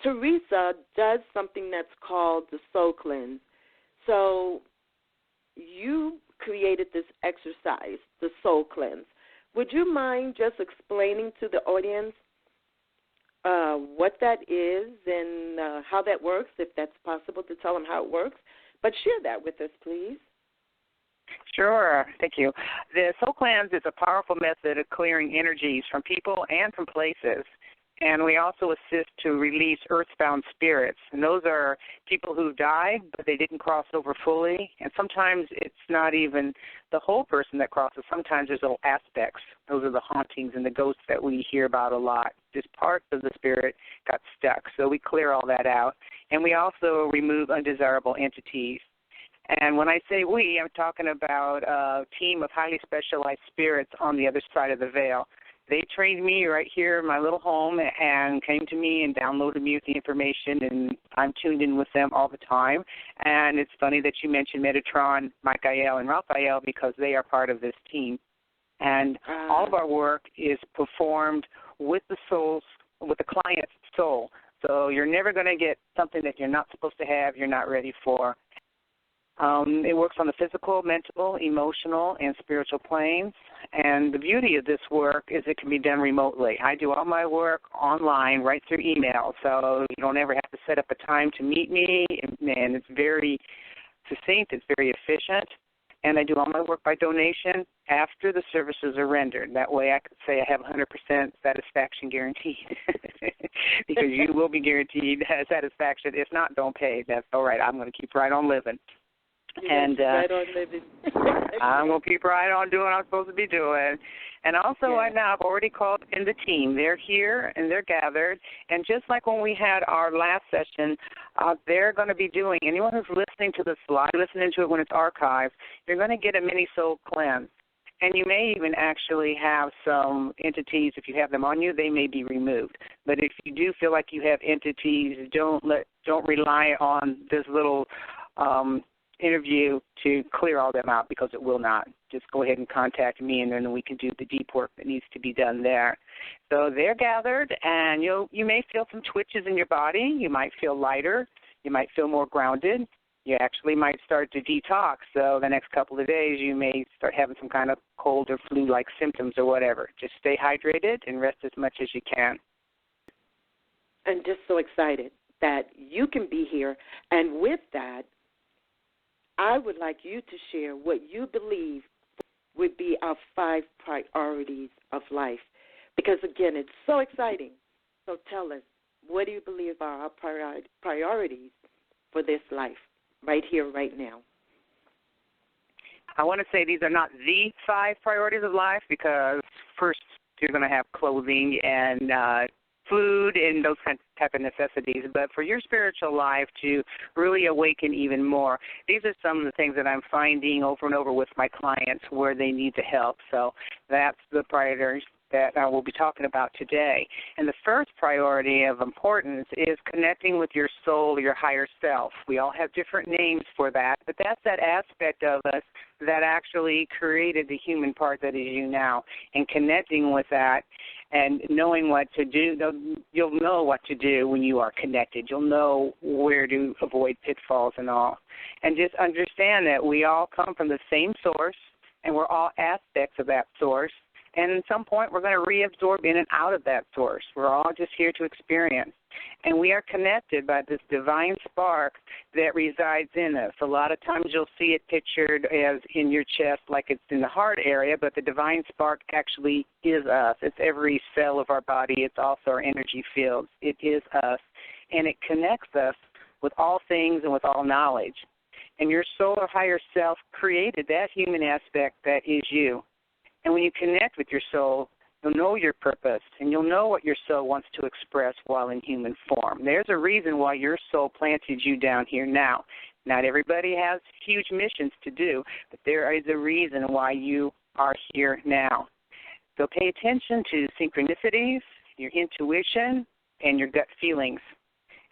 Theresa does something that's called the SoulCleanse. So you created this exercise, the SoulCleanse. Would you mind just explaining to the audience what that is and how that works, if that's possible to tell them how it works? But share that with us, please. Sure. Thank you. The SoulCleanse is a powerful method of clearing energies from people and from places. And we also assist to release earthbound spirits. And those are people who died, but they didn't cross over fully. And sometimes it's not even the whole person that crosses. Sometimes there's little aspects. Those are the hauntings and the ghosts that we hear about a lot. Just parts of the spirit got stuck. So we clear all that out. And we also remove undesirable entities. And when I say we, I'm talking about a team of highly specialized spirits on the other side of the veil. They trained me right here in my little home and came to me and downloaded me with the information, and I'm tuned in with them all the time. And it's funny that you mentioned Metatron, Michael, and Raphael because they are part of this team. And all of our work is performed with the soul's, with the client's soul. So you're never going to get something that you're not supposed to have, you're not ready for. It works on the physical, mental, emotional, and spiritual planes. And the beauty of this work is it can be done remotely. I do all my work online right through email, so you don't ever have to set up a time to meet me, and it's very succinct, it's very efficient. And I do all my work by donation after the services are rendered. That way I could say I have 100% satisfaction guaranteed because you will be guaranteed satisfaction. If not, don't pay. That's all right. I'm going to keep right on living. And right on living. I'm going to keep right on doing what I'm supposed to be doing. And also right now I've already called in the team. They're here and they're gathered. And just like when we had our last session, they're going to be doing, anyone who's listening to this live, listening to it when it's archived, you're going to get a mini soul cleanse. And you may even actually have some entities, if you have them on you, they may be removed. But if you do feel like you have entities, don't rely on this little interview to clear all them out because it will not. Just go ahead and contact me, and then we can do the deep work that needs to be done there. So they're gathered, and you may feel some twitches in your body. You might feel lighter. You might feel more grounded. You actually might start to detox. So the next couple of days you may start having some kind of cold or flu-like symptoms or whatever. Just stay hydrated and rest as much as you can. I'm just so excited that you can be here. And with that, I would like you to share what you believe would be our 5 priorities of life. Because, again, it's so exciting. So tell us, what do you believe are our priorities for this life, right here, right now? I want to say these are not the 5 priorities of life because first you're going to have clothing and food and those type of necessities. But for your spiritual life to really awaken even more, these are some of the things that I'm finding over and over with my clients where they need the help. So that's the priorities that I will be talking about today. And the first priority of importance is connecting with your soul, your higher self. We all have different names for that, but that's that aspect of us that actually created the human part that is you now. And connecting with that and knowing what to do, you'll know what to do when you are connected. You'll know where to avoid pitfalls and all. And just understand that we all come from the same source, and we're all aspects of that source. And at some point, we're going to reabsorb in and out of that source. We're all just here to experience. And we are connected by this divine spark that resides in us. A lot of times you'll see it pictured as in your chest like it's in the heart area, but the divine spark actually is us. It's every cell of our body. It's also our energy fields. It is us. And it connects us with all things and with all knowledge. And your soul or higher self created that human aspect that is you. And when you connect with your soul, you'll know your purpose, and you'll know what your soul wants to express while in human form. There's a reason why your soul planted you down here now. Not everybody has huge missions to do, but there is a reason why you are here now. So pay attention to synchronicities, your intuition, and your gut feelings.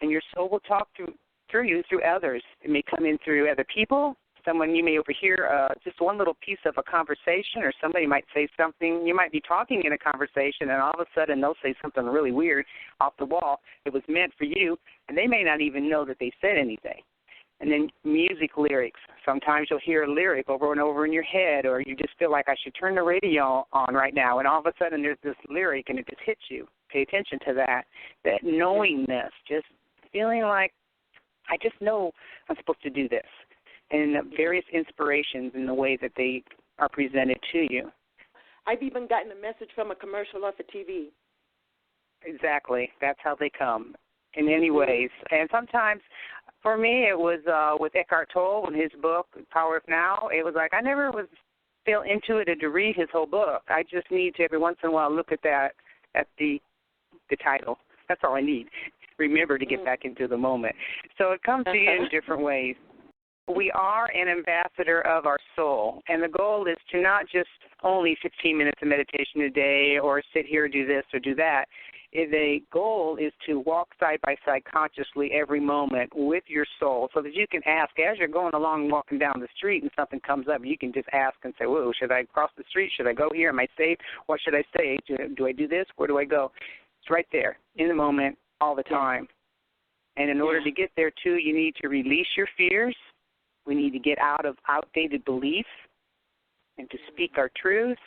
And your soul will talk through you through others. It may come in through other people, someone, you may overhear just one little piece of a conversation, or somebody might say something. You might be talking in a conversation, and all of a sudden they'll say something really weird off the wall. It was meant for you, and they may not even know that they said anything. And then music lyrics. Sometimes you'll hear a lyric over and over in your head, or you just feel like I should turn the radio on right now, and all of a sudden there's this lyric, and it just hits you. Pay attention to that. That knowingness, just feeling like, I just know I'm supposed to do this. And various inspirations in the way that they are presented to you. I've even gotten a message from a commercial off of TV. Exactly. That's how they come in any ways. And sometimes, for me, it was with Eckhart Tolle in his book, Power of Now. It was like I never was feel intuited to read his whole book. I just need to every once in a while look at that, at the title. That's all I need. Remember to get back into the moment. So it comes to you in different ways. We are an ambassador of our soul, and the goal is to not just only 15 minutes of meditation a day or sit here and do this or do that. The goal is to walk side by side consciously every moment with your soul so that you can ask, as you're going along walking down the street and something comes up, you can just ask and say, whoa, should I cross the street? Should I go here? Am I safe? What should I say? Do I do this? Where do I go? It's right there in the moment all the time. And in order to get there, too, you need to release your fears. We need to get out of outdated beliefs and to speak our truths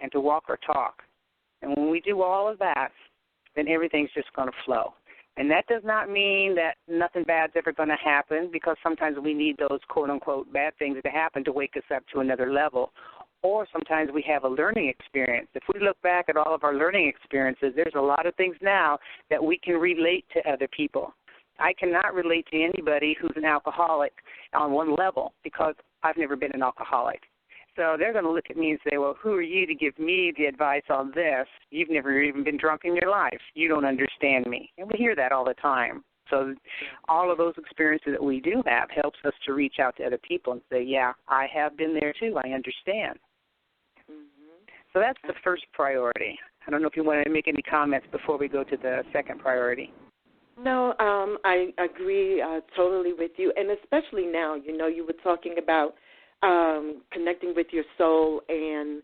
and to walk our talk. And when we do all of that, then everything's just going to flow. And that does not mean that nothing bad's ever going to happen, because sometimes we need those quote-unquote bad things to happen to wake us up to another level. Or sometimes we have a learning experience. If we look back at all of our learning experiences, there's a lot of things now that we can relate to other people. I cannot relate to anybody who's an alcoholic on one level because I've never been an alcoholic. So they're going to look at me and say, well, who are you to give me the advice on this? You've never even been drunk in your life. You don't understand me. And we hear that all the time. So all of those experiences that we do have helps us to reach out to other people and say, yeah, I have been there too. I understand. So that's the first priority. I don't know if you want to make any comments before we go to the second priority. No, I agree totally with you, and especially now, you were talking about connecting with your soul and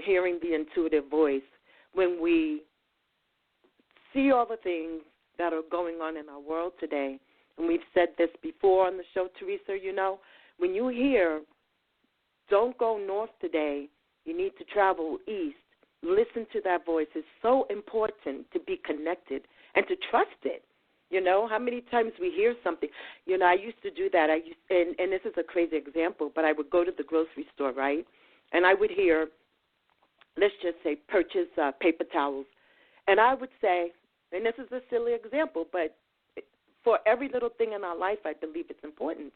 hearing the intuitive voice. When we see all the things that are going on in our world today, and we've said this before on the show, Theresa, when you hear, don't go north today, you need to travel east, listen to that voice. It's so important to be connected and to trust it. How many times we hear something. I used to do that. And this is a crazy example, but I would go to the grocery store, right? And I would hear, let's just say, purchase paper towels. And I would say, and this is a silly example, but for every little thing in our life, I believe it's important.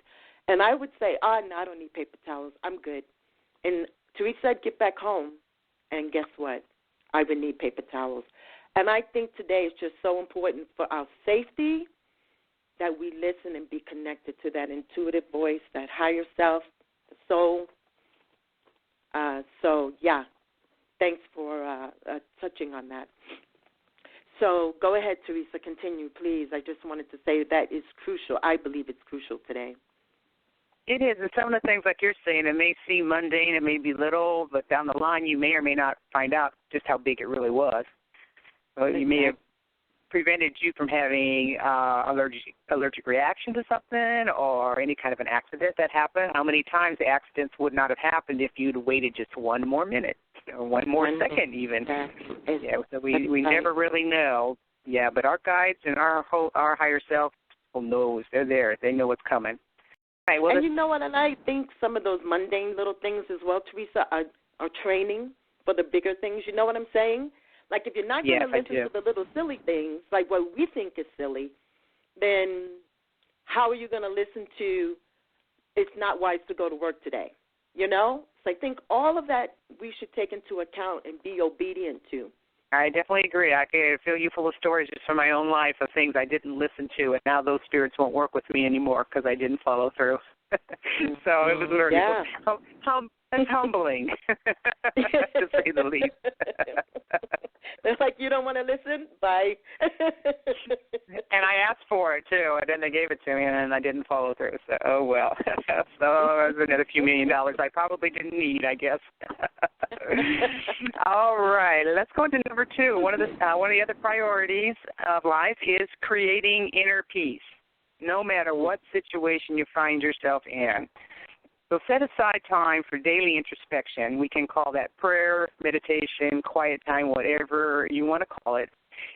And I would say, no, I don't need paper towels. I'm good. And Theresa said, get back home. And guess what? I would need paper towels. And I think today is just so important for our safety that we listen and be connected to that intuitive voice, that higher self, the soul. Thanks for touching on that. So go ahead, Theresa, continue, please. I just wanted to say that is crucial. I believe it's crucial today. It is, and some of the things like you're saying, it may seem mundane, it may be little, but down the line you may or may not find out just how big it really was. So you may have prevented you from having allergic reaction to something or any kind of an accident that happened. How many times the accidents would not have happened if you'd waited just one more minute or one more second even. So we never really know. Yeah, but our guides and our higher self knows. They're there. They know what's coming. Right, well, and you know what? And I think some of those mundane little things as well, Theresa, are training for the bigger things. You know what I'm saying? Like if you're not going to listen to the little silly things, like what we think is silly, then how are you going to listen to it's not wise to go to work today? So I think all of that we should take into account and be obedient to. I definitely agree. I can fill you full of stories just from my own life of things I didn't listen to, and now those spirits won't work with me anymore because I didn't follow through. So it was learning. Yeah. It's humbling, to say the least. It's like, you don't want to listen? Bye. And I asked for it, too, and then they gave it to me, and I didn't follow through. So, oh, well. So that was another few $1 million I probably didn't need, I guess. All right. Let's go into number 2. One of the other priorities of life is creating inner peace, no matter what situation you find yourself in. So set aside time for daily introspection. We can call that prayer, meditation, quiet time, whatever you want to call it.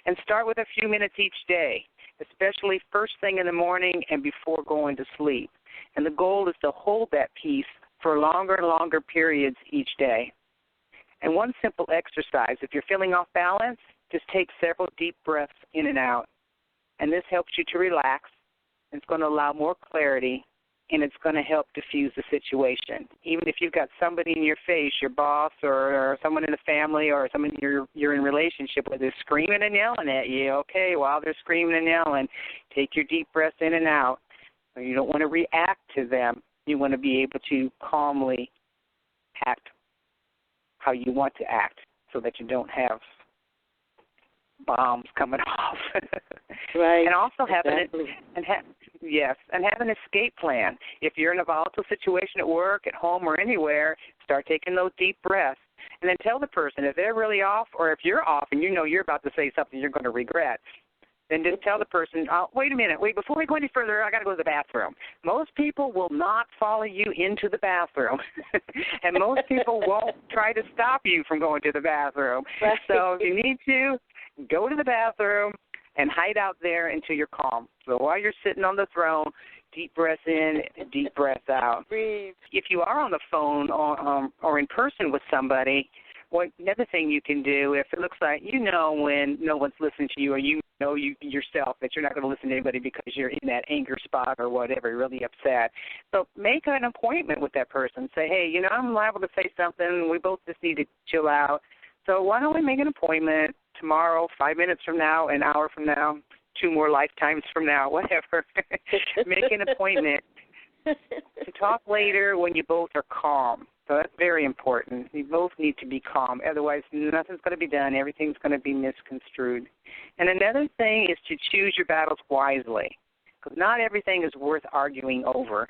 And start with a few minutes each day, especially first thing in the morning and before going to sleep. And the goal is to hold that peace for longer and longer periods each day. And one simple exercise, if you're feeling off balance, just take several deep breaths in and out. And this helps you to relax. It's going to allow more clarity, and it's going to help diffuse the situation. Even if you've got somebody in your face, your boss or someone in the family or someone you're in relationship with is screaming and yelling at you, okay, while they're screaming and yelling, take your deep breaths in and out. You don't want to react to them. You want to be able to calmly act how you want to act so that you don't have bombs coming off. Right. And also have exactly. have an escape plan. If you're in a volatile situation at work, at home, or anywhere, start taking those deep breaths. And then tell the person if they're really off or if you're off and you know you're about to say something you're going to regret, then just tell the person, wait a minute, before we go any further, I got to go to the bathroom. Most people will not follow you into the bathroom, and most people won't try to stop you from going to the bathroom. Right. So if you need to, go to the bathroom and hide out there until you're calm. So while you're sitting on the throne, deep breaths in, deep breaths out. Breathe. If you are on the phone or in person with somebody, another thing you can do, if it looks like when no one's listening to you or you know yourself that you're not going to listen to anybody because you're in that anger spot or whatever, you're really upset. So make an appointment with that person. Say, hey, I'm liable to say something. We both just need to chill out. So why don't we make an appointment tomorrow, 5 minutes from now, an hour from now, 2 more lifetimes from now, whatever. Make an appointment to talk later when you both are calm. So that's very important. You both need to be calm. Otherwise, nothing's going to be done. Everything's going to be misconstrued. And another thing is to choose your battles wisely, because not everything is worth arguing over.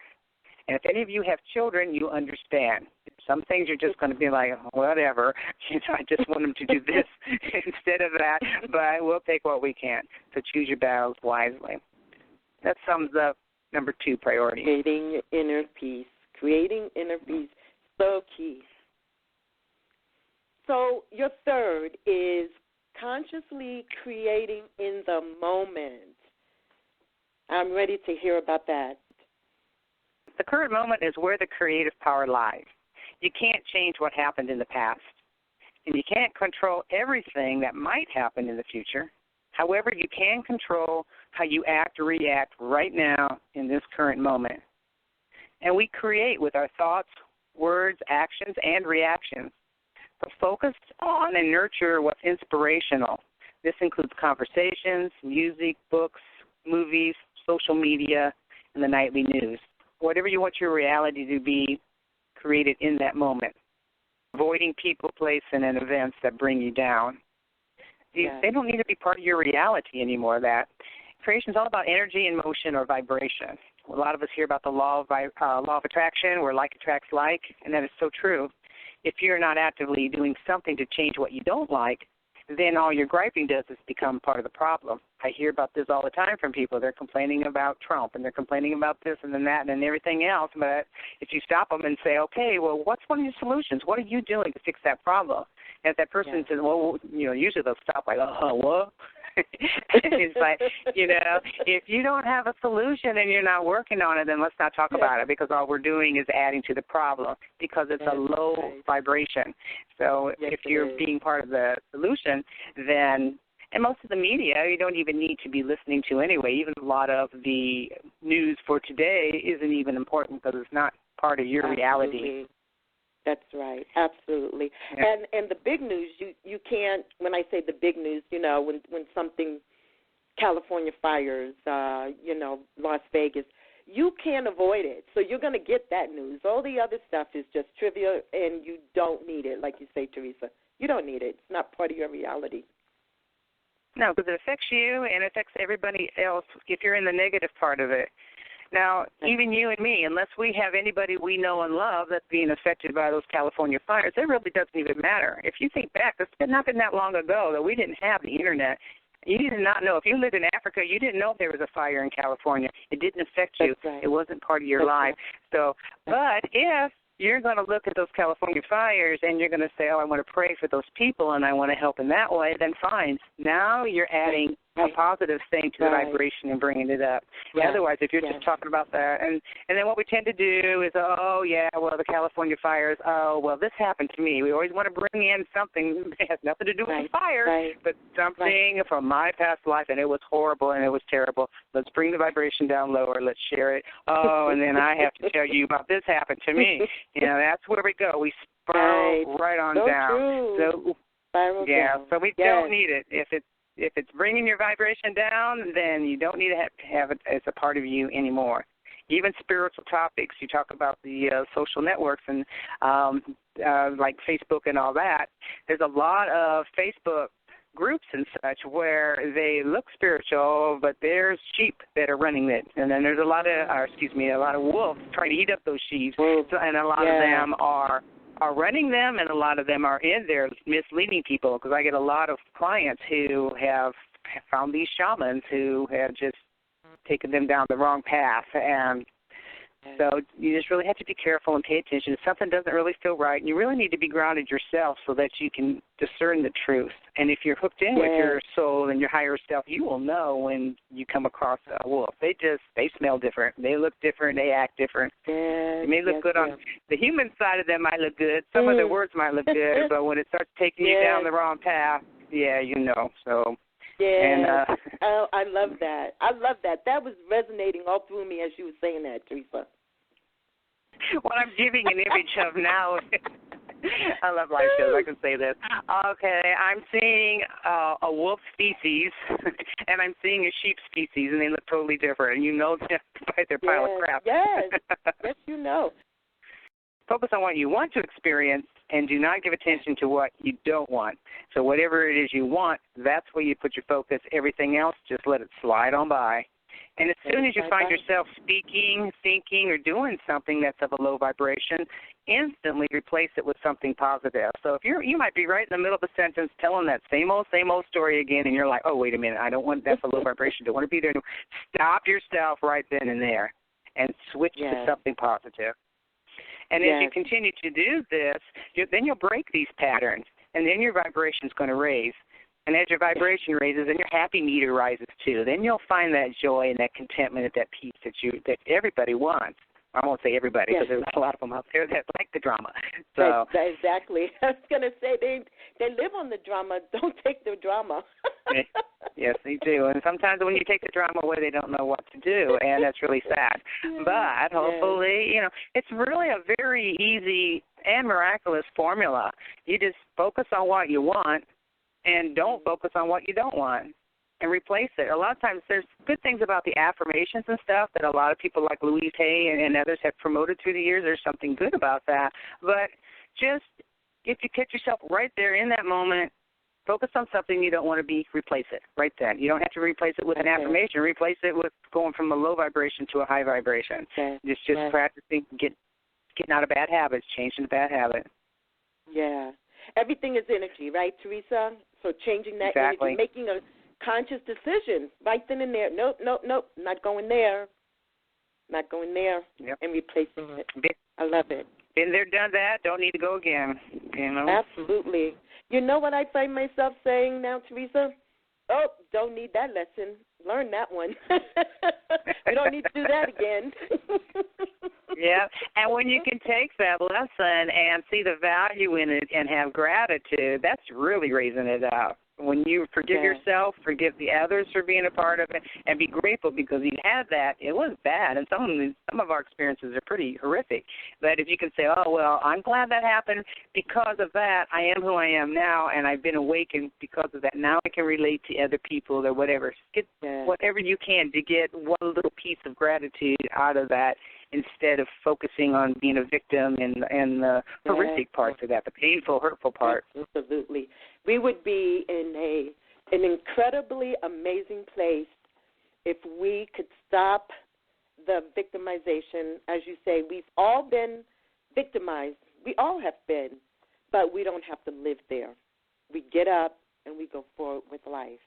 And if any of you have children, you understand. Some things you're just going to be like, whatever. I just want them to do this instead of that, but we'll take what we can. So choose your battles wisely. That sums up number 2 priority. Creating inner peace. Creating inner peace. So key. So your third is consciously creating in the moment. I'm ready to hear about that. The current moment is where the creative power lies. You can't change what happened in the past, and you can't control everything that might happen in the future. However, you can control how you act or react right now in this current moment. And we create with our thoughts, words, actions, and reactions. So focus on and nurture what's inspirational. This includes conversations, music, books, movies, social media, and the nightly news. Whatever you want your reality to be, created in that moment. Avoiding people, place, and events that bring you down. They don't need to be part of your reality anymore. That creation is all about energy and motion or vibration. A lot of us hear about the law of attraction, where like attracts like, and that is so true. If you're not actively doing something to change what you don't like, then all your griping does is become part of the problem. I hear about this all the time from people. They're complaining about Trump, and they're complaining about this and then that and everything else. But if you stop them and say, okay, well, what's one of your solutions? What are you doing to fix that problem? And if that person says, well, usually they'll stop like, what? It's like, if you don't have a solution and you're not working on it, then let's not talk about it, because all we're doing is adding to the problem, because it's a low vibration. So if you're being part of the solution, then, and most of the media you don't even need to be listening to anyway. Even a lot of the news for today isn't even important because it's not part of your reality. That's right, absolutely. Yeah. And the big news, you can't, when I say the big news, when something, California fires, Las Vegas, you can't avoid it. So you're going to get that news. All the other stuff is just trivia, and you don't need it, like you say, Theresa. You don't need it. It's not part of your reality. No, because it affects you and it affects everybody else if you're in the negative part of it. Now, even you and me, unless we have anybody we know and love that's being affected by those California fires, it really doesn't even matter. If you think back, it's not been that long ago that we didn't have the Internet. You did not know. If you lived in Africa, you didn't know if there was a fire in California. It didn't affect you. Right. It wasn't part of your life. So, but if you're going to look at those California fires and you're going to say, oh, I want to pray for those people and I want to help in that way, then fine. Now you're adding a positive thing to the vibration and bringing it up. Right. Otherwise, if you're just talking about that, and then what we tend to do is, oh, yeah, well, the California fires, oh, well, this happened to me. We always want to bring in something that has nothing to do with the fire, but something from my past life, and it was horrible and it was terrible. Let's bring the vibration down lower. Let's share it. Oh, and then I have to tell you about this happened to me. You know, that's where we go. We spiral right on down. True. So, down. So we don't need it. If it's bringing your vibration down, then you don't need to have it as a part of you anymore. Even spiritual topics, you talk about the social networks and like Facebook and all that. There's a lot of Facebook groups and such where they look spiritual, but there's sheep that are running it, and then there's a lot of wolves trying to eat up those sheep, and a lot of them are running them, and a lot of them are in there misleading people, because I get a lot of clients who have found these shamans who have just taken them down the wrong path, and so you just really have to be careful and pay attention. If something doesn't really feel right, you really need to be grounded yourself so that you can discern the truth. And if you're hooked in with your soul and your higher self, you will know when you come across a wolf. They smell different. They look different. They act different. They may look good on the human side of them. Might look good. Some of their words might look good, but when it starts taking you down the wrong path, you know. So. Yeah. And, oh, I love that. That was resonating all through me as you were saying that, Theresa. What I'm giving an image of now, I love live shows, I can say this. Okay, I'm seeing a wolf species, and I'm seeing a sheep species, and they look totally different. And you know that by their pile of crap. Yes, you know. Focus on what you want to experience and do not give attention to what you don't want. So whatever it is you want, that's where you put your focus. Everything else, just let it slide on by. And as soon as you find yourself speaking, thinking, or doing something that's of a low vibration, instantly replace it with something positive. So if you might be right in the middle of a sentence telling that same old story again, and you're like, oh, wait a minute, I don't want, that's a low vibration. Don't want to be there. Stop yourself right then and there and switch to something positive. And as you continue to do this, then you'll break these patterns, and then your vibration is going to raise. And as your vibration raises, then your happy meter rises too. Then you'll find that joy and that contentment and that peace that everybody wants. I won't say everybody, because there's a lot of them out there that like the drama. So exactly. I was going to say they live on the drama. Don't take the drama. Yes, they do. And sometimes when you take the drama away, they don't know what to do, and that's really sad. But hopefully, it's really a very easy and miraculous formula. You just focus on what you want and don't focus on what you don't want, and replace it. A lot of times there's good things about the affirmations and stuff that a lot of people like Louise Hay and others have promoted through the years. There's something good about that. But just if you catch yourself right there in that moment, focus on something you don't want to be, replace it right then. You don't have to replace it with an affirmation. Replace it with going from a low vibration to a high vibration. Just practicing, getting out of bad habits, changing the bad habit. Yeah. Everything is energy, right, Theresa? So changing that energy, making a conscious decision right then and there. Nope, not going there. And replacing it. I love it. Been there, done that. Don't need to go again. Absolutely. You know what I find myself saying now, Theresa? Oh, don't need that lesson. Learn that one. We don't need to do that again. Yeah, and when you can take that lesson and see the value in it and have gratitude, that's really raising it up. When you forgive yourself, forgive the others for being a part of it, and be grateful because you had that. It was bad, and some of our experiences are pretty horrific. But if you can say, oh, well, I'm glad that happened. Because of that, I am who I am now, and I've been awakened because of that. Now I can relate to other people or whatever. Get whatever you can to get one little piece of gratitude out of that, instead of focusing on being a victim and the horrific parts of that, the painful, hurtful parts. Absolutely. We would be in a an incredibly amazing place if we could stop the victimization. As you say, we've all been victimized. We all have been, but we don't have to live there. We get up and we go forward with life.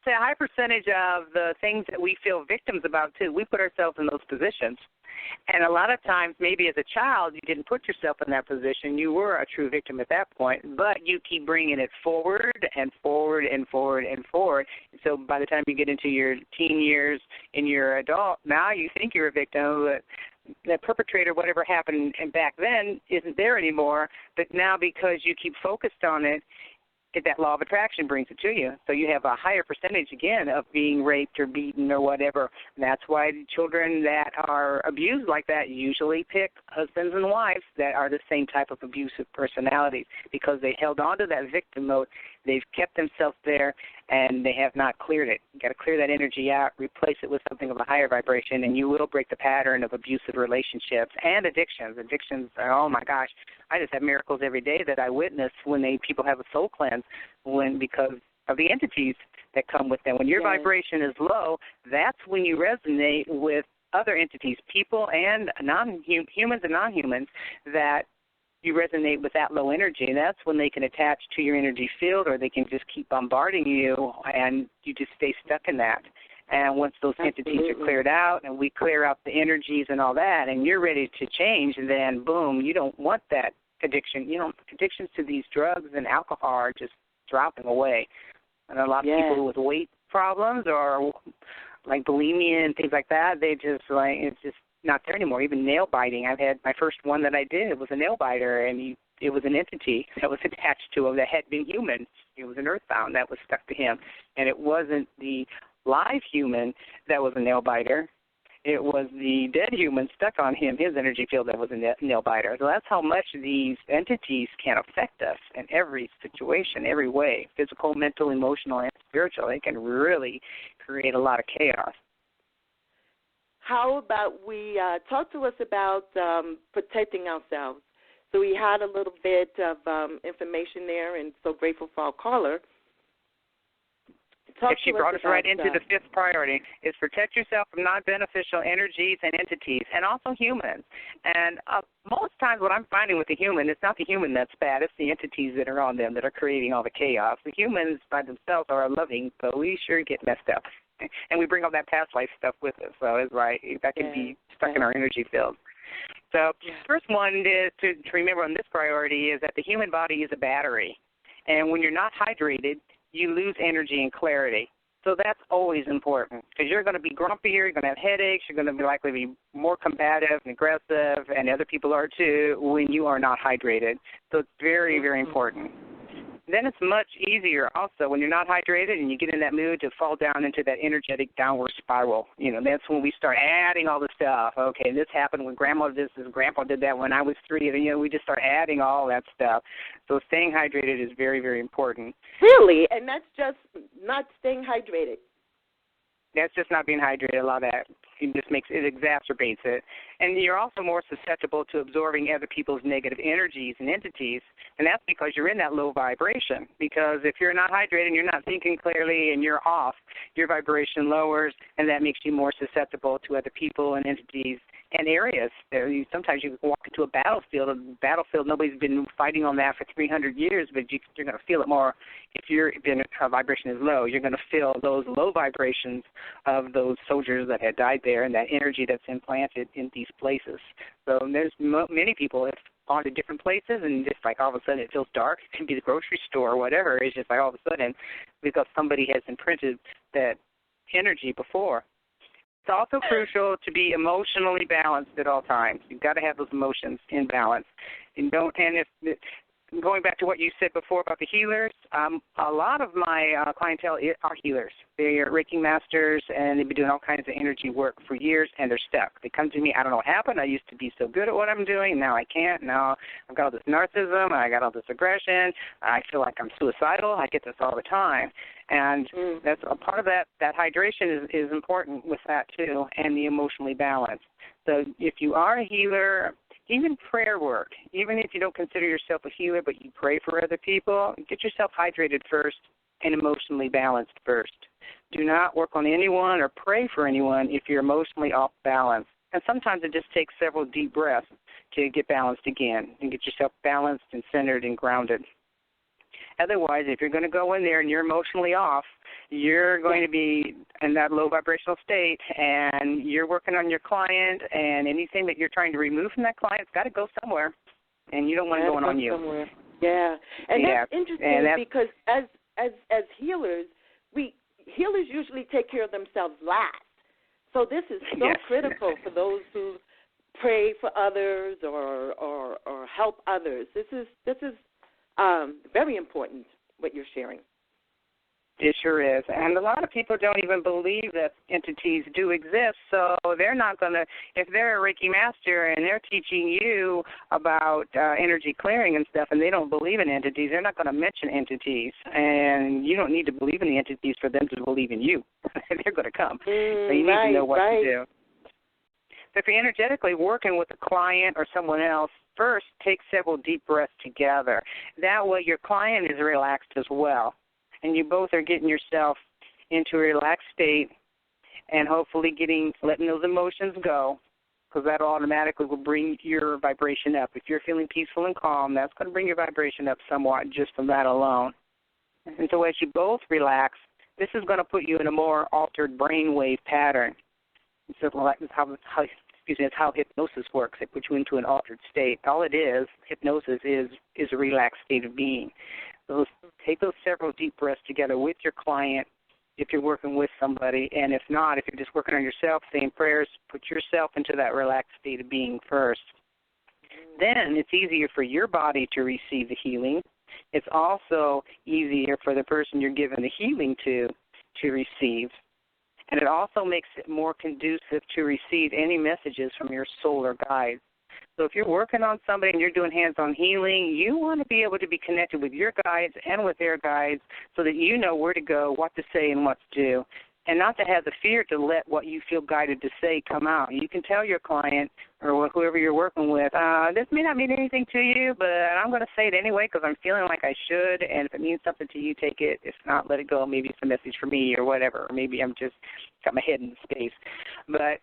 Say a high percentage of the things that we feel victims about, too, we put ourselves in those positions. And a lot of times, maybe as a child, you didn't put yourself in that position. You were a true victim at that point, but you keep bringing it forward and forward and forward and forward. So by the time you get into your teen years and you're an adult, now you think you're a victim, but the perpetrator, whatever happened and back then, isn't there anymore. But now because you keep focused on it, that law of attraction brings it to you. So you have a higher percentage, again, of being raped or beaten or whatever. And that's why children that are abused like that usually pick husbands and wives that are the same type of abusive personalities, because they held on to that victim mode. They've kept themselves there, and they have not cleared it. You've got to clear that energy out, replace it with something of a higher vibration, and you will break the pattern of abusive relationships and addictions. Addictions are, oh, my gosh, I just have miracles every day that I witness when people have a soul cleanse, because of the entities that come with them. When your vibration is low, that's when you resonate with other entities, people and humans and non-humans, that you resonate with that low energy, and that's when they can attach to your energy field, or they can just keep bombarding you, and you just stay stuck in that. And once those entities are cleared out, and we clear out the energies and all that, and you're ready to change, and then, boom, you don't want that addiction. You know, addictions to these drugs and alcohol are just dropping away. And a lot of people with weight problems or like bulimia and things like that, they just it's just not there anymore. Even nail biting. I've had my first one that I did was a nail biter, and it was an entity that was attached to him that had been human. It was an earthbound that was stuck to him, and it wasn't the live human that was a nail biter. It was the dead human stuck on him, his energy field, that was a nail biter. So that's how much these entities can affect us in every situation, every way, physical, mental, emotional, and spiritual. They can really create a lot of chaos. How about we talk to us about protecting ourselves? So we had a little bit of information there, and so grateful for our caller. She brought us right into the fifth priority, is protect yourself from non-beneficial energies and entities, and also humans. And most times what I'm finding with the human, it's not the human that's bad, it's the entities that are on them that are creating all the chaos. The humans by themselves are loving, but we sure get messed up. And we bring all that past life stuff with us, so it's right. That can be stuck in our energy field. So first one is to remember on this priority is that the human body is a battery. And when you're not hydrated, you lose energy and clarity. So that's always important, because you're going to be grumpier, you're going to have headaches, you're going to be likely to be more combative and aggressive, and other people are too, when you are not hydrated. So it's very, very important. Then it's much easier also when you're not hydrated and you get in that mood to fall down into that energetic downward spiral. You know, that's when we start adding all the stuff. Okay, this happened when Grandma did this, Grandpa did that when I was 3. And, you know, we just start adding all that stuff. So staying hydrated is very, very important. Really? And that's just not staying hydrated? That's just not being hydrated. A lot of that it exacerbates it. And you're also more susceptible to absorbing other people's negative energies and entities, and that's because you're in that low vibration. Because if you're not hydrated and you're not thinking clearly and you're off, your vibration lowers, and that makes you more susceptible to other people and entities and areas. Sometimes you walk into a battlefield. Nobody's been fighting on that for 300 years, but you're going to feel it more if your vibration is low. You're going to feel those low vibrations of those soldiers that had died there and that energy that's implanted in these places. So there's many people have gone to different places, and just like all of a sudden it feels dark. It can be the grocery store or whatever. It's just like all of a sudden because somebody has imprinted that energy before. It's also crucial to be emotionally balanced at all times. You've got to have those emotions in balance. Going back to what you said before about the healers, a lot of my clientele are healers. They are Reiki masters, and they've been doing all kinds of energy work for years, and they're stuck. They come to me, I don't know what happened. I used to be so good at what I'm doing. Now I can't. Now I've got all this narcissism. I got all this aggression. I feel like I'm suicidal. I get this all the time. And that's a part of that hydration is important with that, too, and the emotionally balanced. So if you are a healer, even prayer work, even if you don't consider yourself a healer but you pray for other people, get yourself hydrated first and emotionally balanced first. Do not work on anyone or pray for anyone if you're emotionally off balance. And sometimes it just takes several deep breaths to get balanced again and get yourself balanced and centered and grounded. Otherwise, if you're going to go in there and you're emotionally off, you're going to be in that low vibrational state, and you're working on your client, and anything that you're trying to remove from that client's got to go somewhere, and you don't want it going on you. Somewhere. Yeah, and that's interesting because as healers, healers usually take care of themselves last. So this is so critical for those who pray for others or help others. This is very important what you're sharing. It sure is. And a lot of people don't even believe that entities do exist, so they're not going to, if they're a Reiki master and they're teaching you about energy clearing and stuff and they don't believe in entities, they're not going to mention entities. And you don't need to believe in the entities for them to believe in you. They're going to come. So you need to know what to do. So if you're energetically working with a client or someone else, first take several deep breaths together. That way your client is relaxed as well. And you both are getting yourself into a relaxed state and hopefully letting those emotions go, because that automatically will bring your vibration up. If you're feeling peaceful and calm, that's going to bring your vibration up somewhat just from that alone. And so as you both relax, this is going to put you in a more altered brainwave pattern. So that's how hypnosis works. It puts you into an altered state. All it is, hypnosis is a relaxed state of being. So take those several deep breaths together with your client if you're working with somebody, and if not, if you're just working on yourself, saying prayers, put yourself into that relaxed state of being first. Then it's easier for your body to receive the healing. It's also easier for the person you're giving the healing to receive. And it also makes it more conducive to receive any messages from your solar guides. So if you're working on somebody and you're doing hands-on healing, you want to be able to be connected with your guides and with their guides so that you know where to go, what to say, and what to do, and not to have the fear to let what you feel guided to say come out. You can tell your client or whoever you're working with, this may not mean anything to you, but I'm going to say it anyway because I'm feeling like I should, and if it means something to you, take it. If not, let it go. Maybe it's a message for me or whatever, or maybe I'm just got my head in space. But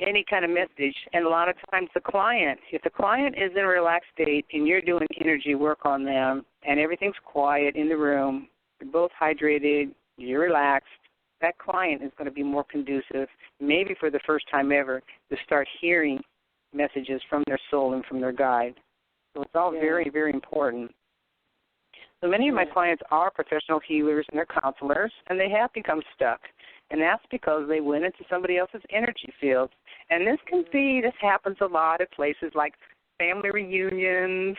any kind of message, and a lot of times if the client is in a relaxed state and you're doing energy work on them and everything's quiet in the room, you're both hydrated, you're relaxed, that client is going to be more conducive, maybe for the first time ever, to start hearing messages from their soul and from their guide. So it's all very, very important. So many of my clients are professional healers and they're counselors, and they have become stuck. And that's because they went into somebody else's energy field. And this happens a lot at places like family reunions,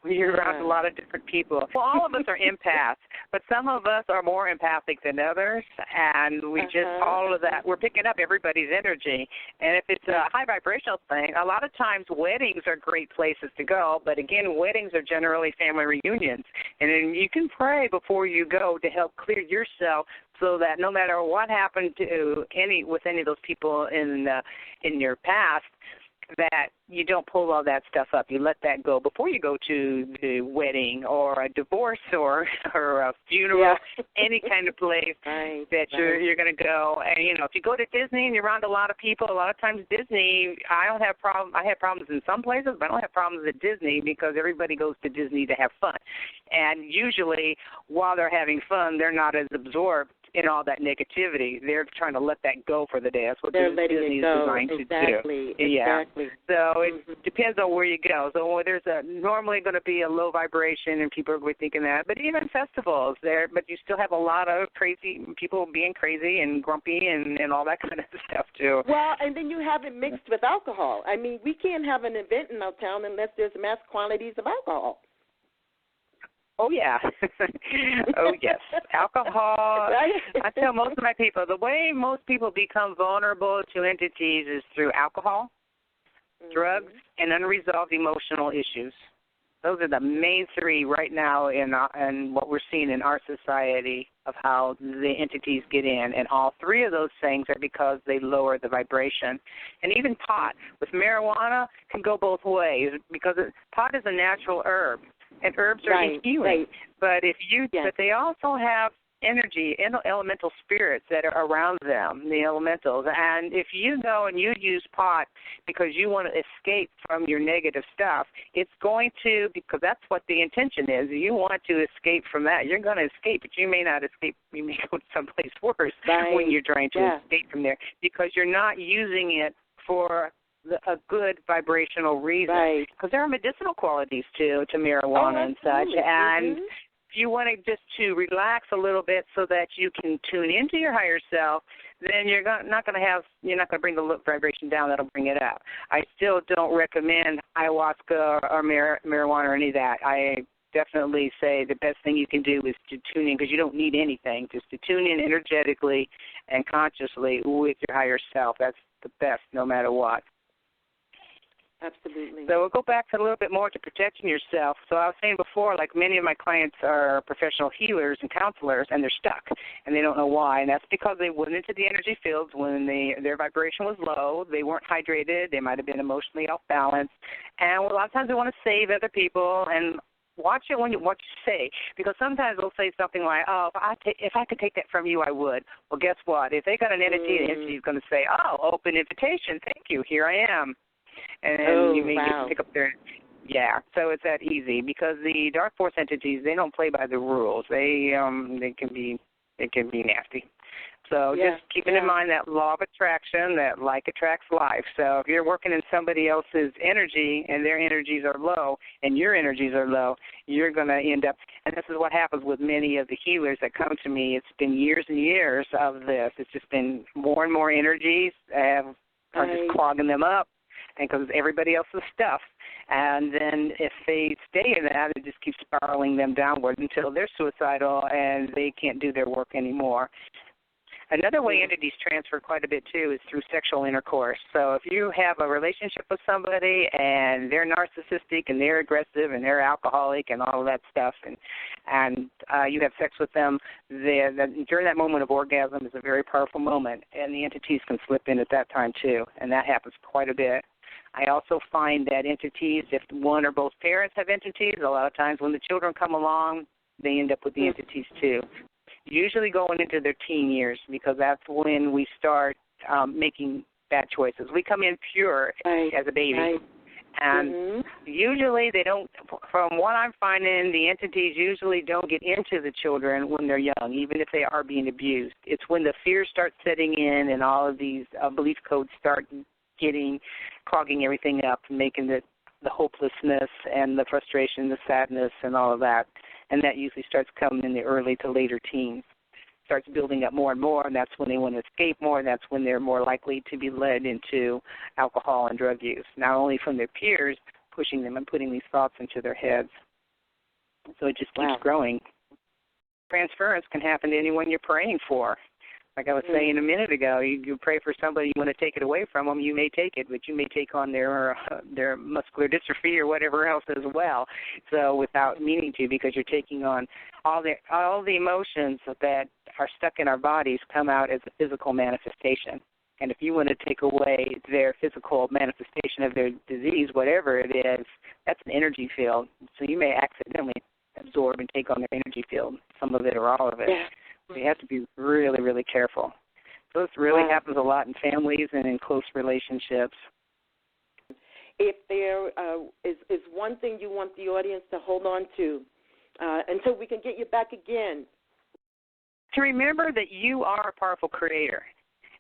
where you're around a lot of different people. Well, all of us are empaths, but some of us are more empathic than others, and we just, all of that, we're picking up everybody's energy. And if it's a high vibrational thing, a lot of times weddings are great places to go, but again, weddings are generally family reunions. And then you can pray before you go to help clear yourself so that no matter what happened to any of those people in your past, that you don't pull all that stuff up. You let that go before you go to the wedding or a divorce or a funeral, any kind of place that you're going to go. And, if you go to Disney and you're around a lot of people, a lot of times Disney, I have problems in some places, but I don't have problems at Disney because everybody goes to Disney to have fun. And usually while they're having fun, they're not as absorbed in all that negativity. They're trying to let that go for the day. That's what Disney is designed to do. Exactly. So it depends on where you go. So there's normally going to be a low vibration, and people are thinking that. But even festivals, but you still have a lot of crazy people being crazy and grumpy and all that kind of stuff too. Well, and then you have it mixed with alcohol. I mean, we can't have an event in our town unless there's mass quantities of alcohol. Oh, yeah. Oh, yes. Alcohol. I tell most of my people, the way most people become vulnerable to entities is through alcohol, drugs, and unresolved emotional issues. Those are the main three right now in what we're seeing in our society of how the entities get in. And all three of those things are because they lower the vibration. And even pot with marijuana can go both ways because pot is a natural herb. And herbs are healing. Right. But Yes. but they also have energy, elemental spirits that are around them, the elementals. And if you go and you use pot because you want to escape from your negative stuff, it's going to, because that's what the intention is. You want to escape from that. You're going to escape, but you may not escape. You may go to someplace worse when you're trying to escape from there because you're not using it for a good vibrational reason. Right. Because there are medicinal qualities to marijuana and such. And if you want to just to relax a little bit so that you can tune into your higher self, then you're not going to bring the vibration down. That'll bring it up. I still don't recommend ayahuasca or marijuana or any of that. I definitely say the best thing you can do is to tune in, because you don't need anything. Just to tune in energetically and consciously with your higher self. That's the best, no matter what. Absolutely. So we'll go back to a little bit more to protecting yourself. So I was saying before, like many of my clients are professional healers and counselors, and they're stuck, and they don't know why. And that's because they went into the energy fields when their vibration was low. They weren't hydrated. They might have been emotionally off balance. And a lot of times they want to save other people, and watch it what you say, because sometimes they'll say something like, "Oh, if I could take that from you, I would." Well, guess what? If they got an entity, the entity is going to say, "Oh, open invitation. Thank you. Here I am." And you may just pick up their, so it's that easy, because the dark force entities, they don't play by the rules. They can be nasty. So just keeping in mind that law of attraction, that like attracts like. So if you're working in somebody else's energy and their energies are low and your energies are low, you're going to end up, and this is what happens with many of the healers that come to me. It's been years and years of this. It's just been more and more energies are just clogging them up. And because everybody else's stuff. And then if they stay in that, it just keeps spiraling them downward until they're suicidal and they can't do their work anymore. Another way entities transfer quite a bit, too, is through sexual intercourse. So if you have a relationship with somebody and they're narcissistic and they're aggressive and they're alcoholic and all of that stuff, and you have sex with them, during that moment of orgasm is a very powerful moment, and the entities can slip in at that time, too, and that happens quite a bit. I also find that entities, if one or both parents have entities, a lot of times when the children come along, they end up with the entities, too. Usually going into their teen years, because that's when we start making bad choices. We come in pure as a baby. And usually they don't, from what I'm finding, the entities usually don't get into the children when they're young, even if they are being abused. It's when the fear starts setting in and all of these belief codes start clogging everything up, making the hopelessness and the frustration, the sadness and all of that. And that usually starts coming in the early to later teens. Starts building up more and more, and that's when they want to escape more, and that's when they're more likely to be led into alcohol and drug use, not only from their peers pushing them and putting these thoughts into their heads. So it just keeps growing. Transference can happen to anyone you're praying for. Like I was saying a minute ago, you pray for somebody, you want to take it away from them, you may take it, but you may take on their muscular dystrophy or whatever else as well. So without meaning to, because you're taking on all the emotions that are stuck in our bodies come out as a physical manifestation. And if you want to take away their physical manifestation of their disease, whatever it is, that's an energy field. So you may accidentally absorb and take on their energy field, some of it or all of it. Yeah. So you have to be really, really careful. So this really happens a lot in families and in close relationships. If there is one thing you want the audience to hold on to until we can get you back again. To remember that you are a powerful creator,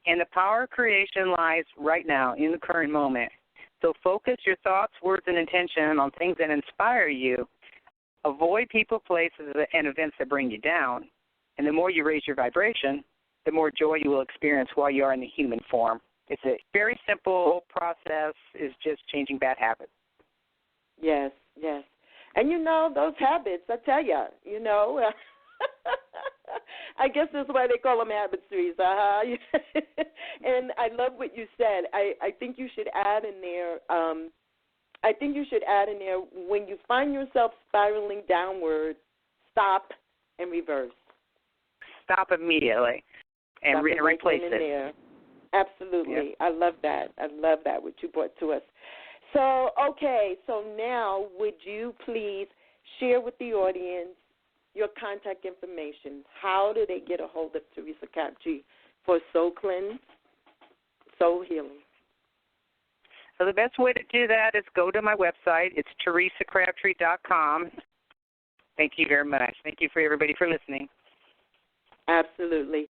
and the power of creation lies right now in the current moment. So focus your thoughts, words, and intention on things that inspire you. Avoid people, places, and events that bring you down. And the more you raise your vibration, the more joy you will experience while you are in the human form. It's a very simple process. It's just changing bad habits. Yes, yes. And, those habits, I tell you, I guess that's why they call them habits, Theresa. And I love what you said. I think you should add in there, when you find yourself spiraling downward, stop and reverse. Stop immediately and replace it. There. Absolutely. Yeah. I love that, what you brought to us. So, okay, so now would you please share with the audience your contact information. How do they get a hold of Theresa Crabtree for SoulCleanse, Soul Healing? So the best way to do that is go to my website. It's theresacrabtree.com. Thank you very much. Thank you for everybody for listening. Absolutely.